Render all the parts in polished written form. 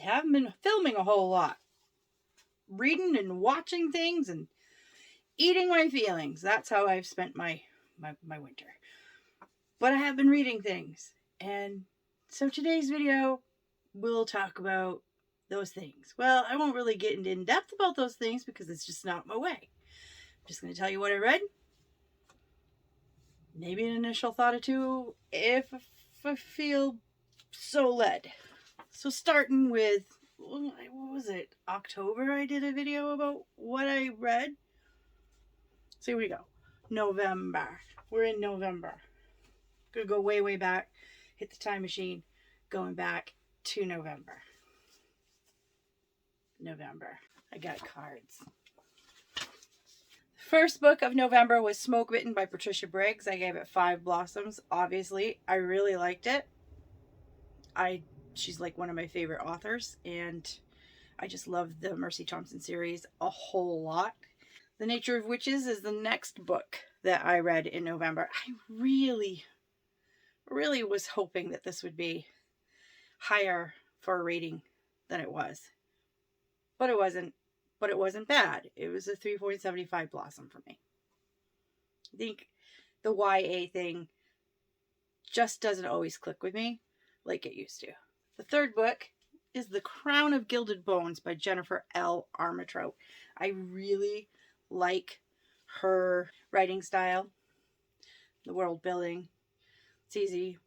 haven't been filming a whole lot. Reading and watching things and eating my feelings. That's how I've spent my winter. But I have been reading things. And so today's video, we'll talk about those things. Well, I won't really get in depth about those things because it's just not my way. I'm just going to tell you what I read. Maybe an initial thought or two if I feel so led. So starting with, what was it? October I did a video about what I read. So here we go. November. We're in November. Gonna go way, way back. Hit the time machine. Going back to November. I got cards. First book of November was Smoke Bitten by Patricia Briggs. I gave it 5 blossoms. Obviously, I really liked it. She's like one of my favorite authors, and I just love the Mercy Thompson series a whole lot. The Nature of Witches is the next book that I read in November. I really was hoping that this would be higher for a rating than it was. But it wasn't. But it wasn't bad. It was a 3.75 blossom for me. I think the YA thing just doesn't always click with me like it used to. The third book is The Crown of Gilded Bones by Jennifer L. Armentrout. I really like her writing style, the world building. It's easy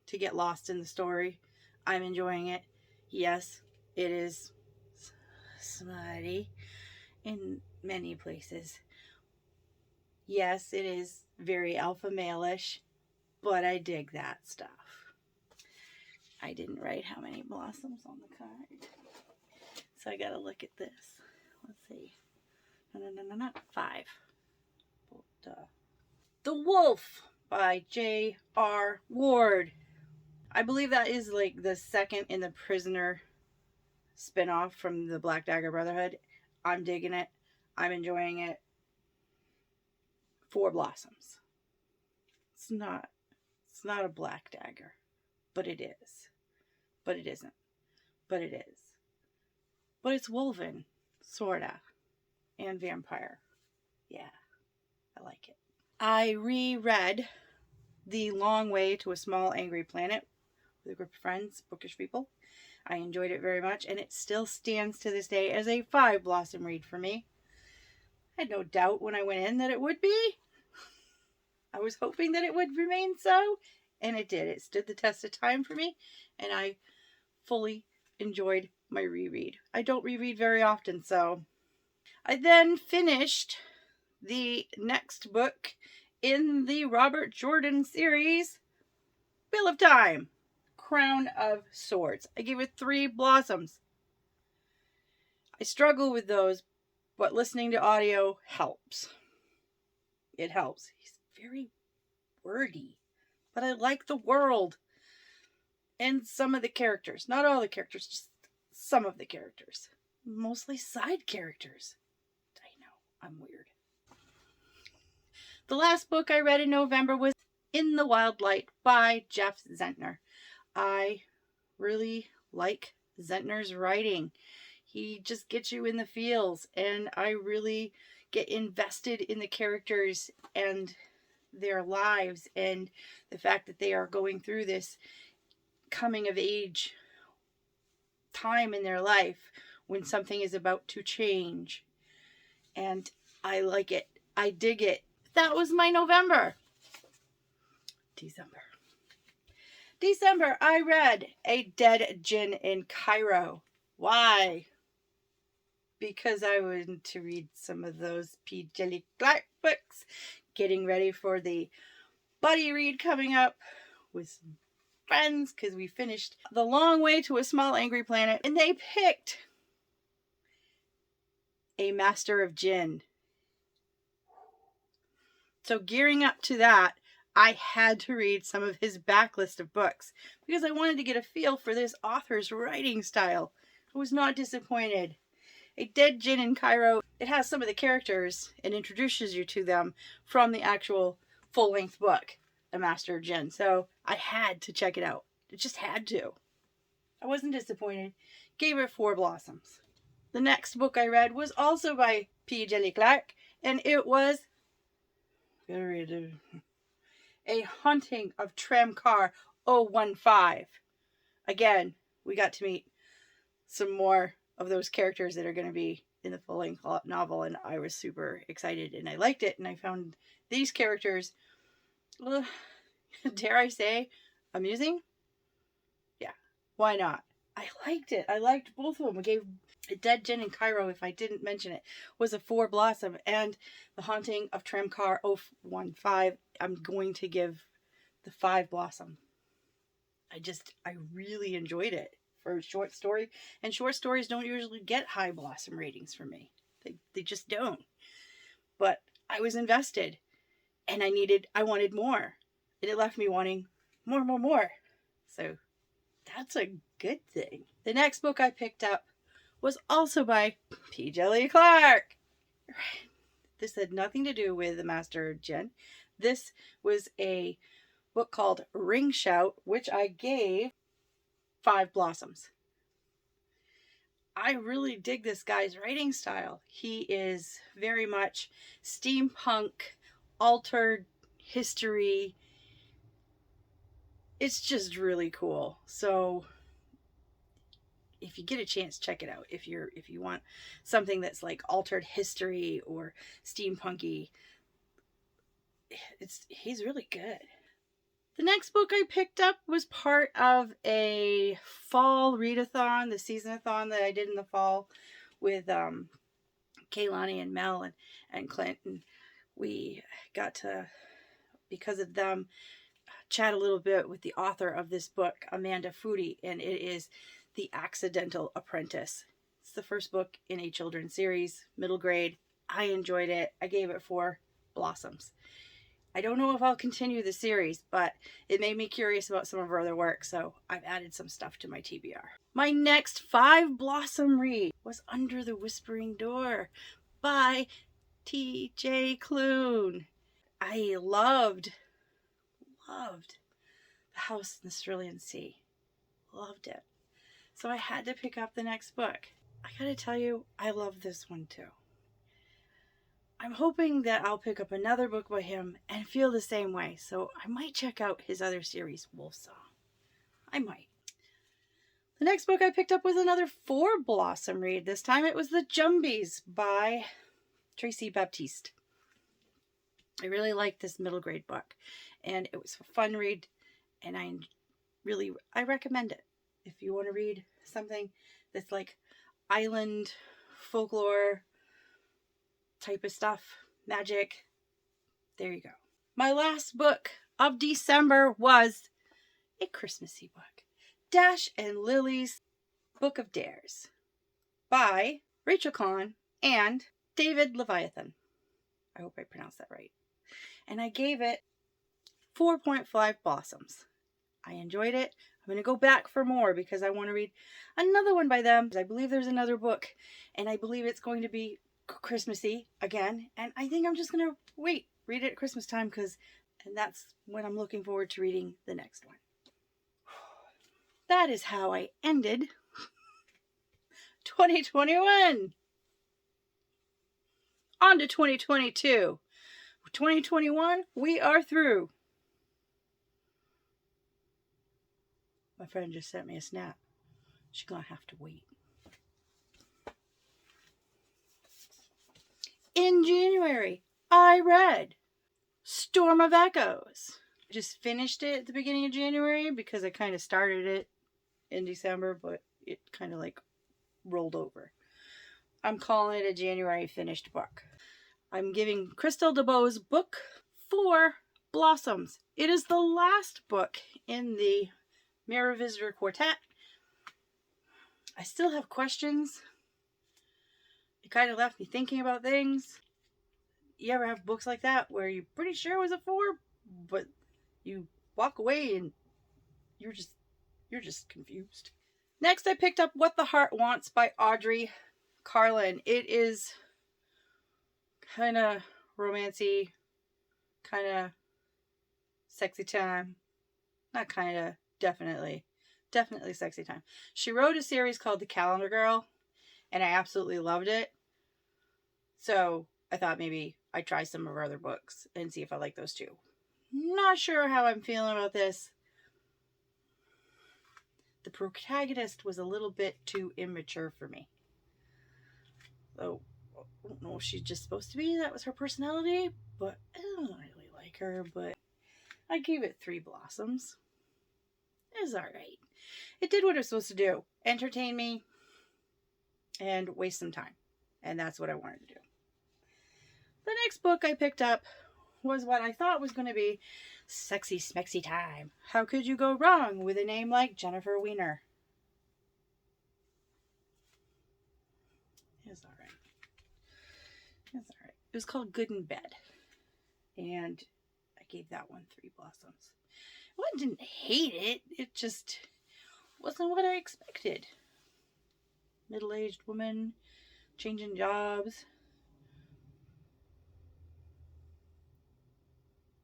to get lost in the story. I'm enjoying it. Yes, it is smutty in many places. Yes, it is very alpha male-ish, but I dig that stuff. I didn't write how many blossoms on the card, so I gotta look at this. Let's see. No, 5. The Wolf by J.R. Ward. I believe that is like the second in the Prisoner spinoff from the Black Dagger Brotherhood. I'm digging it. I'm enjoying it. 4 blossoms. It's not a Black Dagger, but it is. But it isn't. But it is. But it's woven, sorta, and vampire. Yeah, I like it. I reread The Long Way to a Small Angry Planet with a group of friends, bookish people. I enjoyed it very much, and it still stands to this day as a 5 blossom read for me. I had no doubt when I went in that it would be. I was hoping that it would remain so, and it did. It stood the test of time for me, and I fully enjoyed my reread. I don't reread very often, so. I then finished the next book in the Robert Jordan series, Wheel of Time. Crown of Swords. I gave it 3 blossoms. I struggle with those, but listening to audio helps. It helps. He's very wordy, but I like the world and some of the characters. Not all the characters, just some of the characters. Mostly side characters. I know, I'm weird. The last book I read in November was In the Wild Light by Jeff Zentner. I really like Zentner's writing. He just gets you in the feels, and I really get invested in the characters and their lives and the fact that they are going through this coming of age time in their life when something is about to change. And I like it. I dig it. That was my November. December, I read A Dead Djinn in Cairo. Why? Because I wanted to read some of those P. Djeli Clark books. Getting ready for the buddy read coming up with some friends because we finished The Long Way to a Small Angry Planet, and they picked A Master of Djinn. So gearing up to that, I had to read some of his backlist of books because I wanted to get a feel for this author's writing style. I was not disappointed. A Dead Djinn in Cairo, it has some of the characters and introduces you to them from the actual full-length book, A Master of Djinn. So I had to check it out. It just had to. I wasn't disappointed. Gave it 4 blossoms. The next book I read was also by P. Djeli Clark, and it was A Haunting of Tramcar 015. Again, we got to meet some more of those characters that are going to be in the full-length novel, and I was super excited, and I liked it, and I found these characters, well, dare I say, amusing? Yeah, why not? I liked it. I liked both of them. I gave Dead Gin in Cairo, if I didn't mention it, was a 4 blossom, and The Haunting of Tramcar 015, I'm going to give the 5 blossom. I really enjoyed it for a short story, and short stories don't usually get high blossom ratings for me. They just don't. But I was invested, and I wanted more, and it left me wanting more. So that's a good thing. The next book I picked up was also by P. Djeli Clark. This had nothing to do with the Master Djinn. This was a book called Ring Shout, which I gave 5 blossoms. I really dig this guy's writing style. He is very much steampunk, altered history. It's just really cool. So if you get a chance, check it out. If you want something that's like altered history or steampunky, he's really good. The next book I picked up was part of a fall readathon, the seasonathon that I did in the fall with Kaylani and Mel and Clint. And we got to, because of them, chat a little bit with the author of this book, Amanda Foody, and it is The Accidental Apprentice. It's the first book in a children's series, middle grade. I enjoyed it. I gave it 4 blossoms. I don't know if I'll continue the series, but it made me curious about some of her other work, so I've added some stuff to my TBR. My next 5 blossom read was Under the Whispering Door by T.J. Klune. I loved The House in the Cerulean Sea. Loved it. So I had to pick up the next book. I gotta tell you, I love this one too. I'm hoping that I'll pick up another book by him and feel the same way, so I might check out his other series, Wolfsong. I might. The next book I picked up was another 4 blossom read. This time it was The Jumbies by Tracy Baptiste. I really liked this middle grade book, and it was a fun read, and I recommend it. If you want to read something that's like island folklore type of stuff, magic, there you go. My last book of December was a Christmassy book, Dash and Lily's Book of Dares by Rachel Kahn and David Leviathan. I hope I pronounced that right. And I gave it 4.5 blossoms. I enjoyed it. I'm going to go back for more because I want to read another one by them. I believe there's another book, and I believe it's going to be Christmassy again. And I think I'm just going to read it at Christmas time, and that's when I'm looking forward to reading the next one. That is how I ended 2021. On to 2022. 2021, we are through. My friend just sent me a snap. She's gonna have to wait. In January, I read Storm of Echoes. I just finished it at the beginning of January because I kind of started it in December, but it kind of like rolled over. I'm calling it a January finished book. I'm giving Crystal DeBoe's book 4 blossoms. It is the last book in the Mirror Visitor Quartet. I still have questions. It kind of left me thinking about things. You ever have books like that where you're pretty sure it was a 4, but you walk away and you're just confused. Next, I picked up What the Heart Wants by Audrey Carlin. It is kind of romancy, kind of sexy time. Not kind of, definitely definitely sexy time. She wrote a series called The Calendar Girl, and I absolutely loved it. So I thought maybe I'd try some of her other books and see if I like those too. Not sure how I'm feeling about this. The protagonist was a little bit too immature for me. So I don't know if she's just supposed to be. That was her personality, but I don't really like her. But I gave it 3 blossoms. It was alright. It did what it was supposed to do. Entertain me and waste some time. And that's what I wanted to do. The next book I picked up was what I thought was going to be Sexy Smexy Time. How could you go wrong with a name like Jennifer Weiner? It was alright. It was alright. It was called Good in Bed. And I gave that one 3 blossoms. I didn't hate it. It just wasn't what I expected. Middle-aged woman, changing jobs,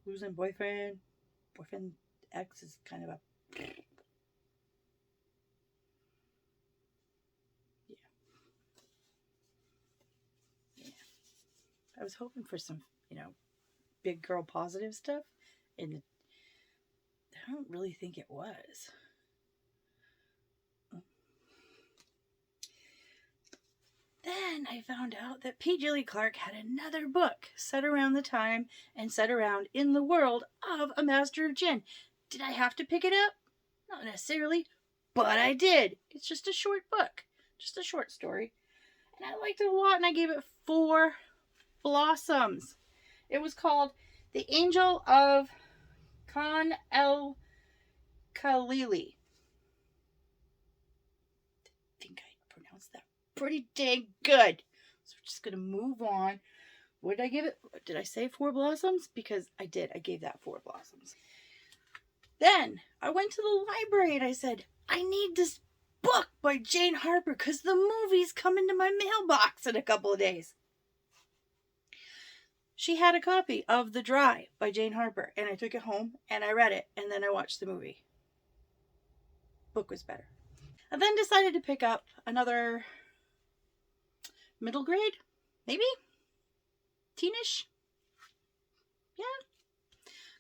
losing boyfriend. Boyfriend ex is kind of a... Yeah. I was hoping for some, big girl positive stuff, and I don't really think it was. Then I found out that P. Gilly Clarke had another book set around the time and set around in the world of A Master of Gin. Did I have to pick it up? Not necessarily, but I did. It's just a short book, just a short story. And I liked it a lot, and I gave it 4 blossoms. It was called The Angel of Khan el Khalili. I think I pronounced that pretty dang good. So we're just going to move on. What did I give it? Did I say 4 blossoms? Because I did. I gave that 4 blossoms. Then I went to the library and I said, I need this book by Jane Harper because the movie's coming to my mailbox in a couple of days. She had a copy of The Dry by Jane Harper, and I took it home and I read it, and then I watched the movie. Book was better. I then decided to pick up another middle grade, maybe? Teenish? Yeah.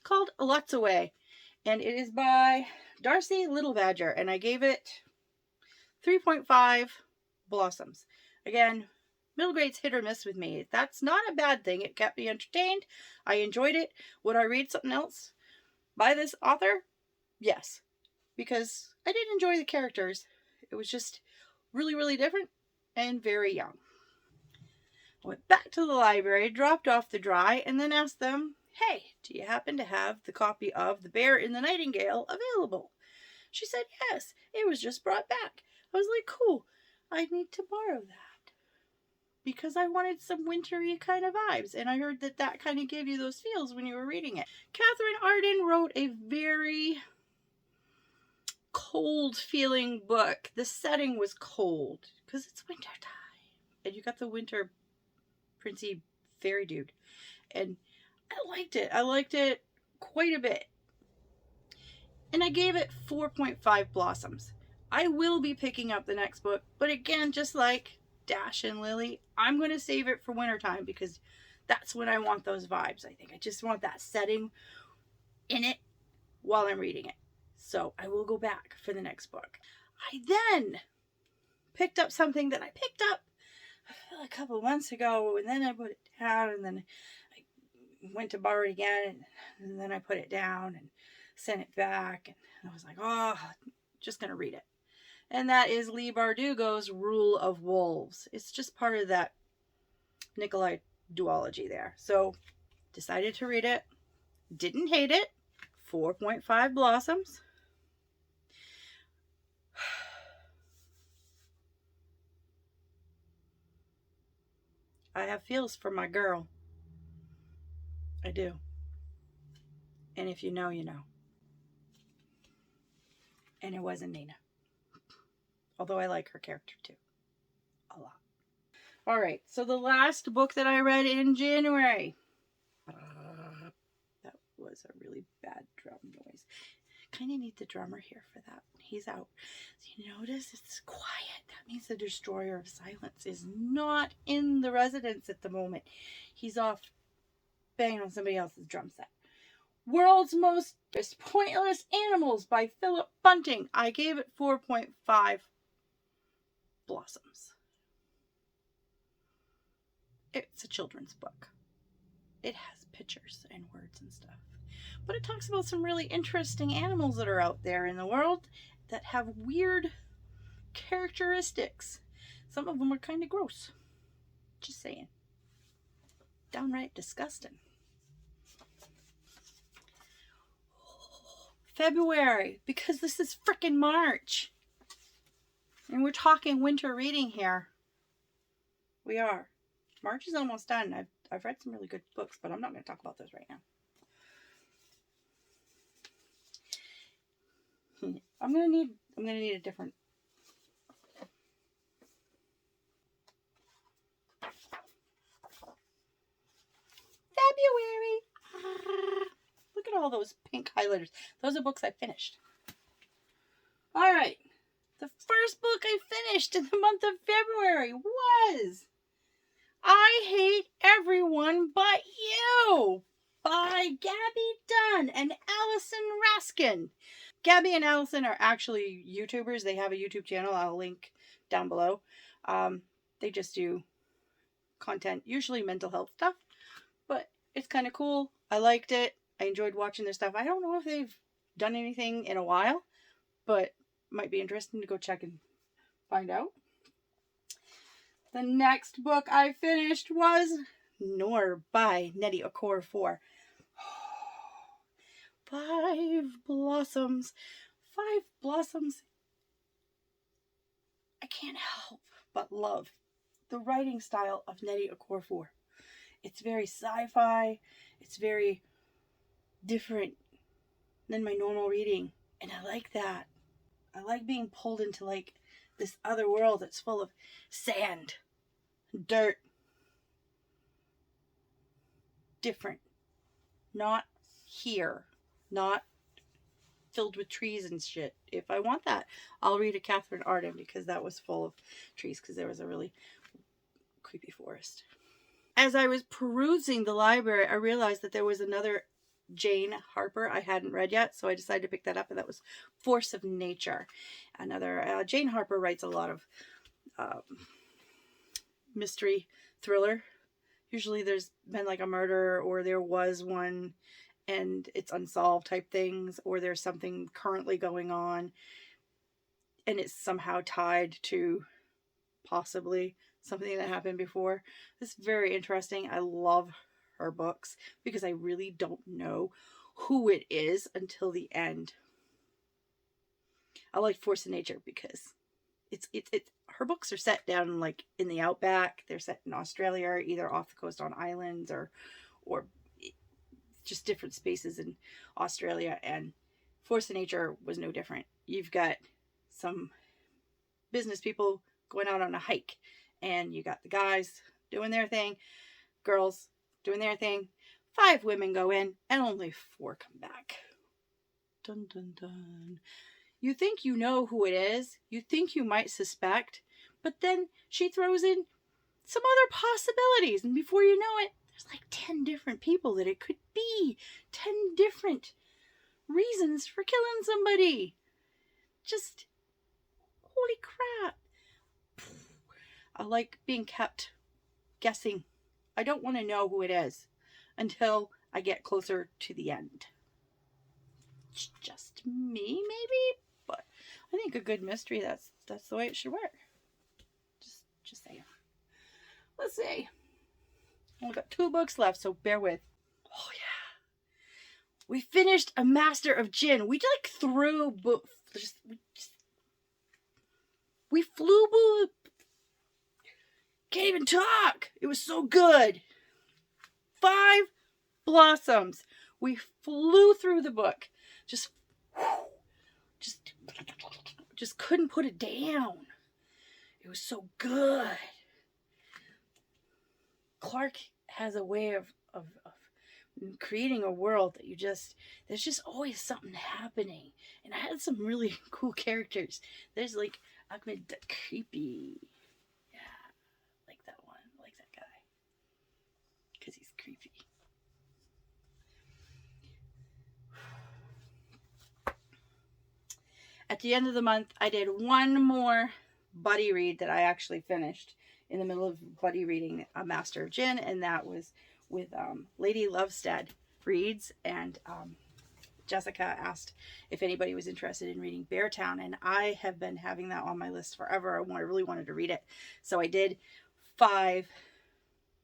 Called Lots Away. And it is by Darcy Little Badger. And I gave it 3.5 blossoms. Again, middle grade's hit or miss with me. That's not a bad thing. It kept me entertained. I enjoyed it. Would I read something else by this author? Yes. Because I did enjoy the characters. It was just really, really different and very young. I went back to the library, dropped off The Dry, and then asked them, hey, do you happen to have the copy of The Bear in the Nightingale available? She said, yes, it was just brought back. I was like, cool, I need to borrow that. Because I wanted some wintry kind of vibes, and I heard that that kind of gave you those feels when you were reading it. Catherine Arden wrote a very cold feeling book. The setting was cold, because it's winter time. And you got the winter princey fairy dude. And I liked it. I liked it quite a bit. And I gave it 4.5 blossoms. I will be picking up the next book, but again, just like Dash and Lily, I'm going to save it for wintertime because that's when I want those vibes, I think. I just want that setting in it while I'm reading it. So I will go back for the next book. I then picked up something that I picked up a couple of months ago, and then I put it down, and then I went to borrow it again, and then I put it down and sent it back, and I was like, oh, just going to read it. And that is Leigh Bardugo's Rule of Wolves. It's just part of that Nikolai duology there. So, decided to read it. Didn't hate it. 4.5 blossoms. I have feels for my girl. I do. And if you know, you know. And it wasn't Nina. Although I like her character too. A lot. Alright, so the last book that I read in January. That was a really bad drum noise. kind of need the drummer here for that. He's out. So you notice it's quiet. That means the Destroyer of Silence is not in the residence at the moment. He's off banging on somebody else's drum set. World's Most Pointless Animals by Philip Bunting. I gave it 4.5 blossoms. It's a children's book. It has pictures and words and stuff. But it talks about some really interesting animals that are out there in the world that have weird characteristics. Some of them are kind of gross. Just saying. Downright disgusting. February, because this is frickin' March. And we're talking winter reading here. We are. March is almost done. I've read some really good books, but I'm not going to talk about those right now. I'm gonna need a different. February. Look at all those pink highlighters. Those are books I finished. All right. The first book I finished in the month of February was I Hate Everyone But You by Gabby Dunn and Alison Raskin. Gabby and Alison are actually YouTubers. They have a YouTube channel. I'll link down below. They just do content, usually mental health stuff, but it's kind of cool. I liked it. I enjoyed watching their stuff. I don't know if they've done anything in a while, but might be interesting to go check and find out. The next book I finished was Nor by Nnedi Okorafor. 5 blossoms. 5 blossoms. I can't help but love the writing style of Nnedi Okorafor. It's very sci-fi. It's very different than my normal reading. And I like that. I like being pulled into like this other world that's full of sand, dirt. Different. Not here. Not filled with trees and shit. If I want that, I'll read a Catherine Arden because that was full of trees because there was a really creepy forest. As I was perusing the library, I realized that there was another Jane Harper I hadn't read yet, so I decided to pick that up, and that was Force of Nature. Another Jane Harper writes a lot of mystery thriller. Usually there's been like a murder, or there was one and it's unsolved type things, or there's something currently going on and it's somehow tied to possibly something that happened before. This is very interesting. I love her books because I really don't know who it is until the end. I like Force of Nature because it's her books are set down like in the outback. They're set in Australia, either off the coast on islands or just different spaces in Australia, and Force of Nature was no different. You've got some business people going out on a hike, and you got the guys doing their thing, girls doing their thing. 5 women go in and only 4 come back. Dun dun dun. You think you know who it is. You think you might suspect, but then she throws in some other possibilities, and before you know it, there's like 10 different people that it could be. 10 different reasons for killing somebody. Just, holy crap. I like being kept guessing. I don't want to know who it is until I get closer to the end. It's just me, maybe, but I think a good mystery, that's the way it should work. Just saying. Let's see. Only got 2 books left, so bear with. Oh yeah, we finished A Master of Jinn. We like threw books. We flew. Can't even talk. It was so good. 5 blossoms. We flew through the book. Just couldn't put it down. It was so good. Clark has a way of creating a world that there's just always something happening. And I had some really cool characters. There's like Ahmed the creepy. Yeah, like that one. I like that guy. Because he's creepy. At the end of the month, I did one more buddy read that I actually finished in the middle of buddy reading A Master of Jinn, and that was with Lady Lovestead reads, and Jessica asked if anybody was interested in reading Beartown, and I have been having that on my list forever. I really wanted to read it, so I did 5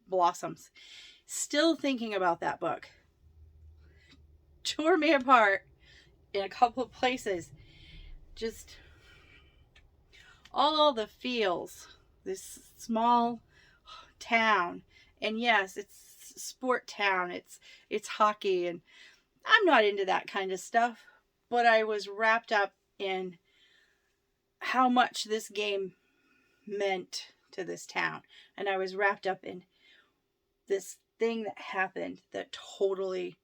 Blossoms. Still thinking about that book. Tore me apart in a couple of places. Just all the feels. This small town, and yes, it's sport town. It's hockey, and I'm not into that kind of stuff, but I was wrapped up in how much this game meant to this town, and I was wrapped up in this thing that happened that totally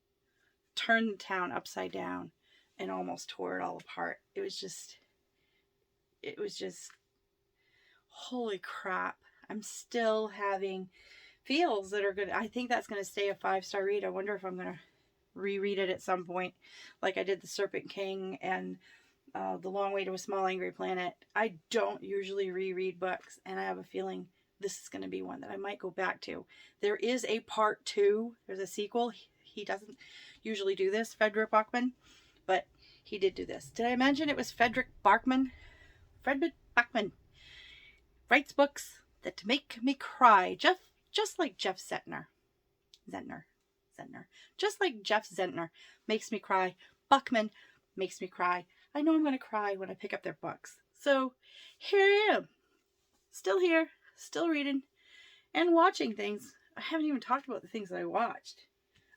turned the town upside down and almost tore it all apart. It was just holy crap. I'm still having feels that are good. I think that's going to stay a 5-star read. I wonder if I'm going to reread it at some point, like I did The Serpent King and The Long Way to a Small Angry Planet. I don't usually reread books, and I have a feeling this is going to be one that I might go back to. There is a part 2. There's a sequel. He doesn't usually do this, Frederick Bachman, but he did do this. Did I mention it was Frederick Bachman? Frederick Bachman writes books that make me cry, just like Jeff Zentner. Just like Jeff Zentner makes me cry, Bachman makes me cry. I know I'm going to cry when I pick up their books. So here I am, still here, still reading and watching things. I haven't even talked about the things that I watched.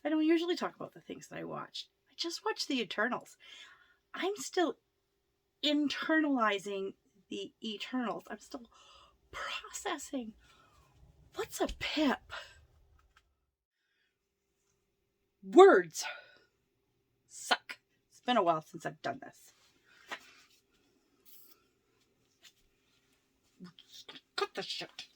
I don't usually talk about the things that I watched. I just watched the Eternals. I'm still internalizing the Eternals. I'm still processing. What's a pip? Words suck. It's been a while since I've done this. Cut the shit.